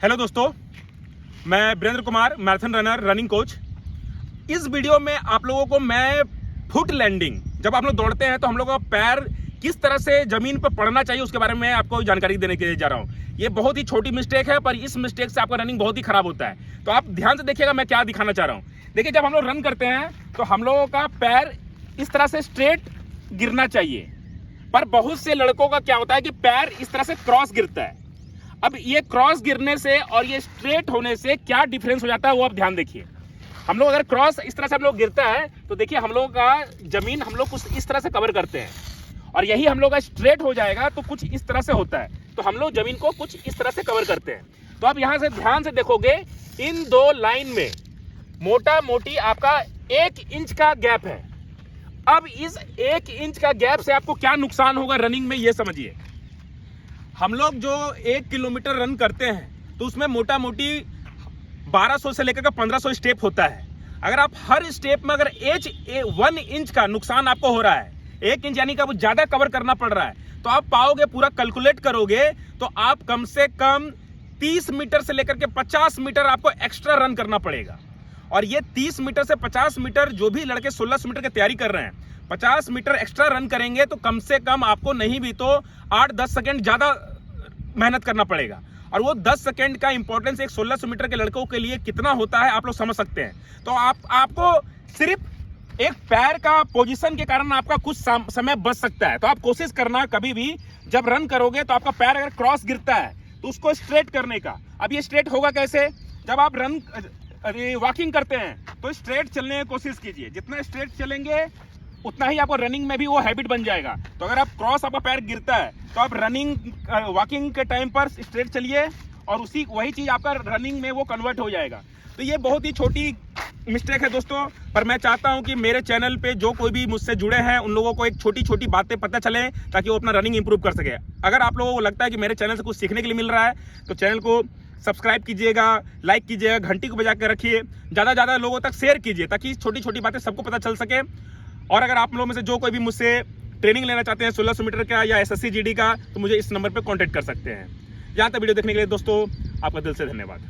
Hello दोस्तों, मैं Virendra Kumar, marathon runner, running coach. इस वीडियो में आप लोगों को मैं फुट लैंडिंग, जब आप लोग दौड़ते हैं तो हम लोग का पैर किस तरह से जमीन पर पड़ना चाहिए उसके बारे में आपको जानकारी देने के लिए जा रहा हूँ। ये बहुत ही छोटी मिस्टेक है, पर इस मिस्टेक से आपका रनिंग बहुत ही खराब होता है। तो आप ध्यान से देखिएगा मैं क्या दिखाना चाह रहा हूँ। देखिए, जब हम लोग रन करते हैं तो हम लोगों का पैर इस तरह से स्ट्रेट गिरना चाहिए, पर बहुत से लड़कों का क्या होता है कि पैर इस तरह से क्रॉस गिरता है। अब ये क्रॉस गिरने से और ये स्ट्रेट होने से क्या डिफरेंस हो जाता है वो आप ध्यान देखिए। हम लोग अगर क्रॉस इस तरह से हम लोग गिरता है तो देखिए हम लोग का जमीन हम लोग कुछ इस तरह से कवर करते हैं, और यही हम लोग का स्ट्रेट हो जाएगा तो कुछ इस तरह से होता है, तो हम लोग जमीन को कुछ इस तरह से कवर करते हैं। तो आप यहां से ध्यान से देखोगे, इन दो लाइन में मोटा मोटी आपका 1 इंच का गैप है। अब इस 1 इंच का गैप से आपको क्या नुकसान होगा रनिंग में, ये समझिए। हम लोग जो 1 किलोमीटर रन करते हैं तो उसमें मोटा मोटी 1200 से लेकर 1500 स्टेप होता है। अगर आप हर स्टेप में अगर 1 इंच का नुकसान आपको हो रहा है, 1 इंच यानी कि आपको ज्यादा कवर करना पड़ रहा है, तो आप पाओगे, पूरा कैलकुलेट करोगे तो आप कम से कम 30 मीटर से लेकर के 50 मीटर आपको एक्स्ट्रा रन करना पड़ेगा। और ये 30 मीटर से 50 मीटर जो भी लड़के 1600 मीटर की तैयारी कर रहे हैं, 50 मीटर एक्स्ट्रा रन करेंगे तो कम से कम आपको नहीं भी तो 8-10 सेकेंड ज्यादा मेहनत करना पड़ेगा। और वो 10 सेकेंड का इंपॉर्टेंस एक 1600 मीटर के लड़कों के लिए कितना होता है आप लोग समझ सकते हैं। तो आपको सिर्फ एक पैर का पोजीशन के कारण आपका कुछ समय बच सकता है। तो आप कोशिश करना, कभी भी जब रन करोगे तो आपका पैर अगर क्रॉस गिरता है तो उसको स्ट्रेट करने का। अब ये स्ट्रेट होगा कैसे? जब आप वॉकिंग करते हैं तो स्ट्रेट चलने की कोशिश कीजिए। जितना स्ट्रेट चलेंगे उतना ही आपको रनिंग में भी वो हैबिट बन जाएगा। तो अगर आप क्रॉस आपका पैर गिरता है तो आप वॉकिंग के टाइम पर स्ट्रेट चलिए, और वही चीज आपका रनिंग में वो कन्वर्ट हो जाएगा। तो ये बहुत ही छोटी मिस्टेक है दोस्तों, पर मैं चाहता हूं कि मेरे चैनल पे जो कोई भी मुझसे जुड़े हैं उन लोगों को एक छोटी छोटी बातें पता चले, ताकि वो अपना रनिंग इंप्रूव कर सके। अगर आप लोगों को लगता है कि मेरे चैनल से कुछ सीखने के लिए मिल रहा है तो चैनल को सब्सक्राइब कीजिएगा, लाइक कीजिएगा, घंटी को बजा कर रखिए, ज़्यादा लोगों तक शेयर कीजिए, ताकि छोटी छोटी बातें सबको पता चल सके। और अगर आप लोगों में से जो कोई भी मुझसे ट्रेनिंग लेना चाहते हैं 1600 मीटर का या SSC GD का, तो मुझे इस नंबर पर कॉन्टैक्ट कर सकते हैं। यहाँ तक वीडियो देखने के लिए दोस्तों आपका दिल से धन्यवाद।